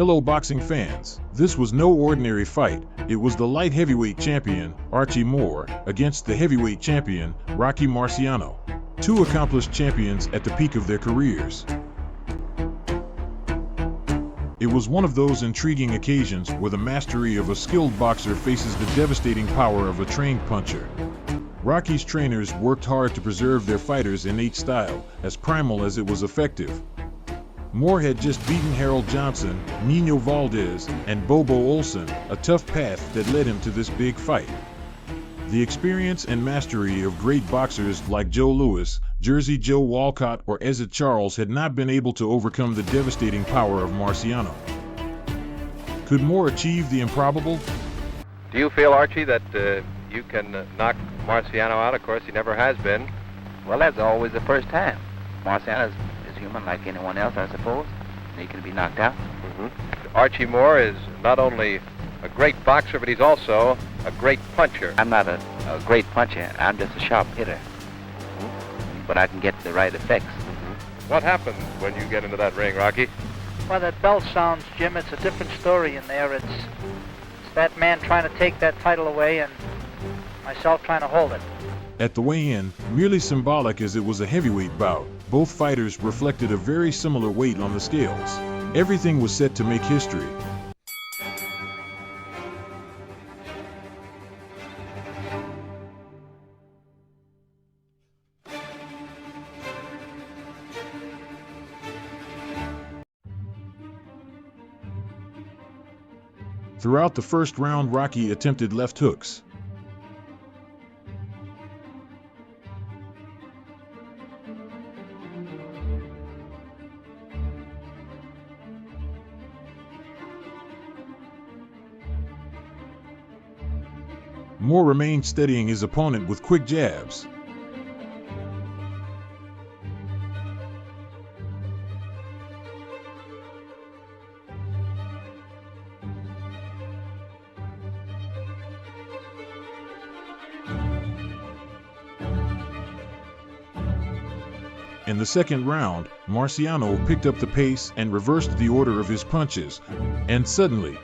Hello boxing fans, this was no ordinary fight. It was the light heavyweight champion, Archie Moore, against the heavyweight champion, Rocky Marciano. Two accomplished champions at the peak of their careers. It was one of those intriguing occasions where the mastery of a skilled boxer faces the devastating power of a trained puncher. Rocky's trainers worked hard to preserve their fighter's innate style, as primal as it was effective. Moore had just beaten Harold Johnson, Nino Valdez, and Bobo Olsen, a tough path that led him to this big fight. The experience and mastery of great boxers like Joe Louis, Jersey Joe Walcott, or Ezzard Charles had not been able to overcome the devastating power of Marciano. Could Moore achieve the improbable? Do you feel, Archie, that you can knock Marciano out? Of course, he never has been. Well, that's always the first time. Marciano is human like anyone else, I suppose. He can be knocked out. Archie Moore is not only a great boxer, but he's also a great puncher. I'm not a great puncher. I'm just a sharp hitter. But I can get the right effects. What happens when you get into that ring, Rocky? Well, that bell sounds, Jim. It's a different story in there. It's that man trying to take that title away and myself trying to hold it. At the weigh-in, merely symbolic as it was a heavyweight bout, both fighters reflected a very similar weight on the scales. Everything was set to make history. Throughout the first round, Rocky attempted left hooks. Moore remained steadying his opponent with quick jabs. In the second round, Marciano picked up the pace and reversed the order of his punches, and suddenly,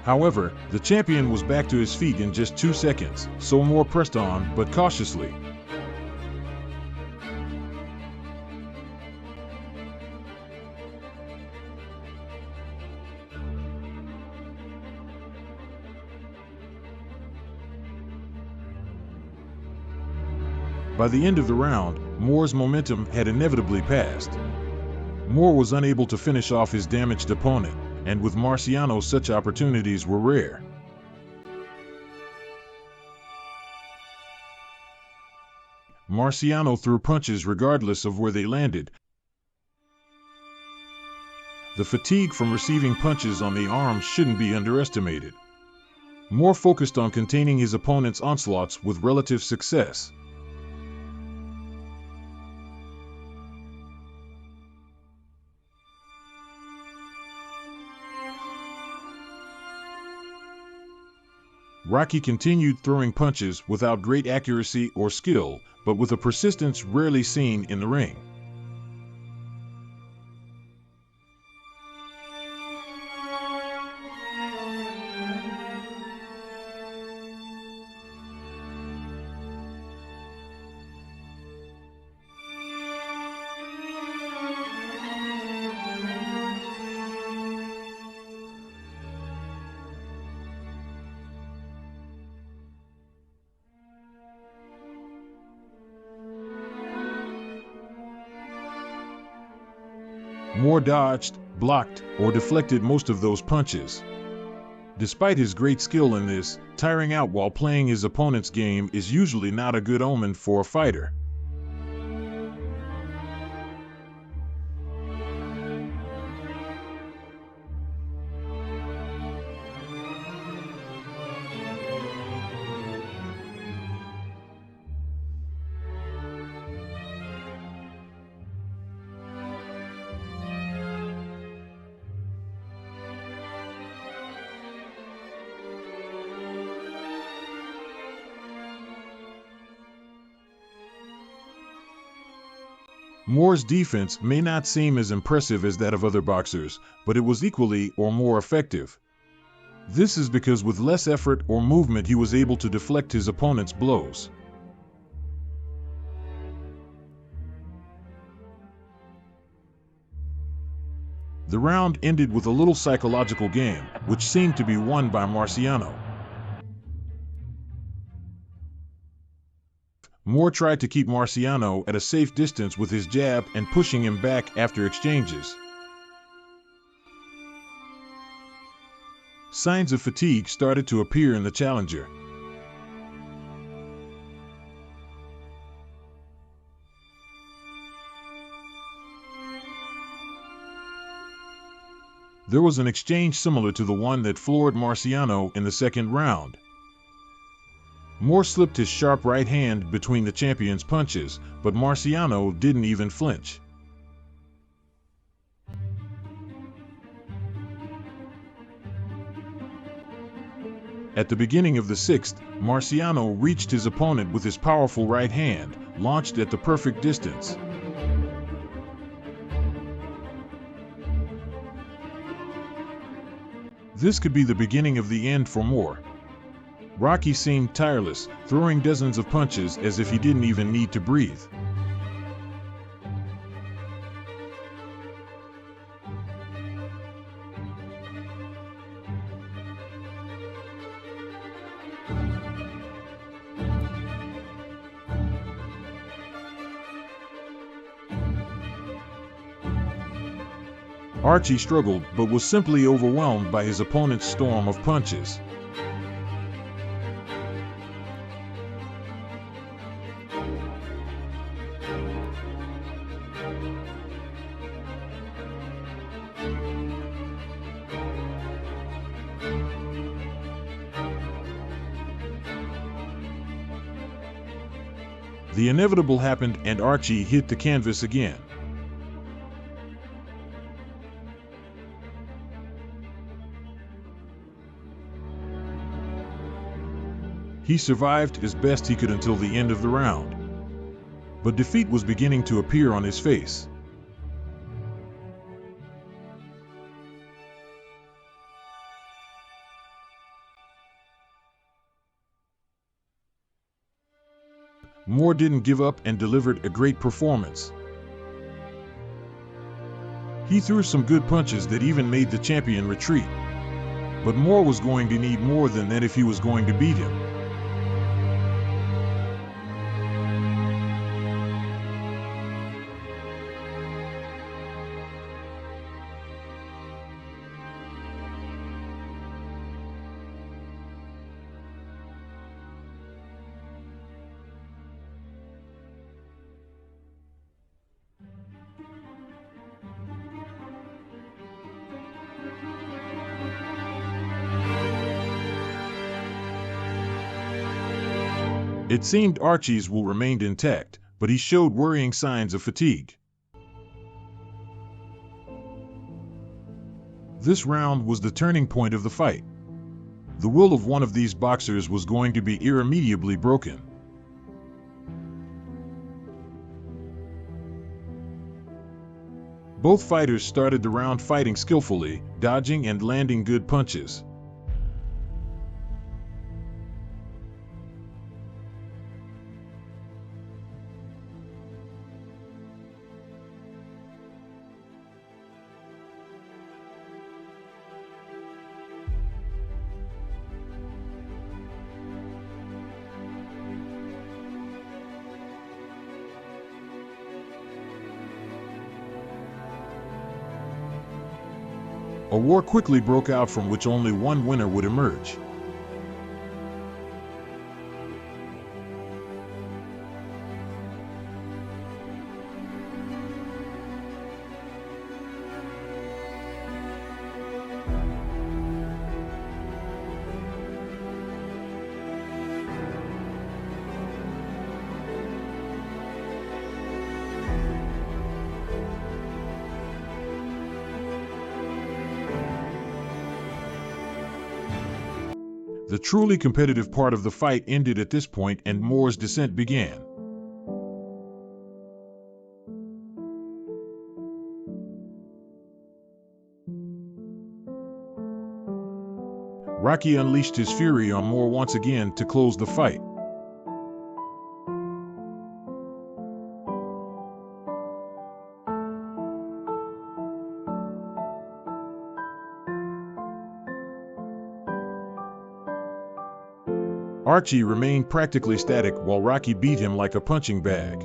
however, the champion was back to his feet in just 2 seconds, so Moore pressed on, but cautiously. By the end of the round, Moore's momentum had inevitably passed. Moore was unable to finish off his damaged opponent, and with Marciano such opportunities were rare. Marciano threw punches regardless of where they landed. The fatigue from receiving punches on the arms shouldn't be underestimated. Moore focused on containing his opponent's onslaughts with relative success. Rocky continued throwing punches without great accuracy or skill, but with a persistence rarely seen in the ring. Moore dodged, blocked, or deflected most of those punches. Despite his great skill in this, tiring out while playing his opponent's game is usually not a good omen for a fighter. Moore's defense may not seem as impressive as that of other boxers, but it was equally or more effective. This is because with less effort or movement he was able to deflect his opponent's blows. The round ended with a little psychological game, which seemed to be won by Marciano. Moore tried to keep Marciano at a safe distance with his jab and pushing him back after exchanges. Signs of fatigue started to appear in the challenger. There was an exchange similar to the one that floored Marciano in the second round. Moore slipped his sharp right hand between the champion's punches, but Marciano didn't even flinch. At the beginning of the sixth, Marciano reached his opponent with his powerful right hand, launched at the perfect distance. This could be the beginning of the end for Moore. Rocky seemed tireless, throwing dozens of punches as if he didn't even need to breathe. Archie struggled, but was simply overwhelmed by his opponent's storm of punches. The inevitable happened and Archie hit the canvas again. He survived as best he could until the end of the round. But defeat was beginning to appear on his face. Moore didn't give up and delivered a great performance. He threw some good punches that even made the champion retreat. But Moore was going to need more than that if he was going to beat him. It seemed Archie's will remained intact, but he showed worrying signs of fatigue. This round was the turning point of the fight. The will of one of these boxers was going to be irremediably broken. Both fighters started the round fighting skillfully, dodging and landing good punches. A war quickly broke out from which only one winner would emerge. The truly competitive part of the fight ended at this point and Moore's descent began. Rocky unleashed his fury on Moore once again to close the fight. Archie remained practically static while Rocky beat him like a punching bag.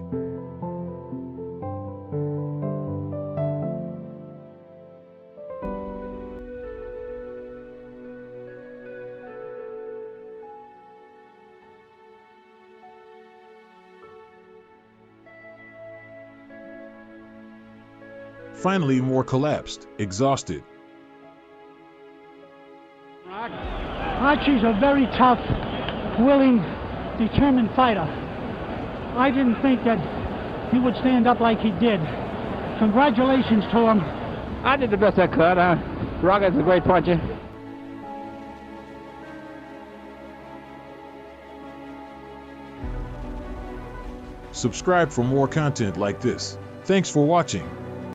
Finally, Moore collapsed, exhausted. Archie's a very tough, willing, determined fighter. I didn't think that he would stand up like he did. Congratulations to him. I did the best I could. Rocky's a great puncher. Subscribe for more content like this. Thanks for watching.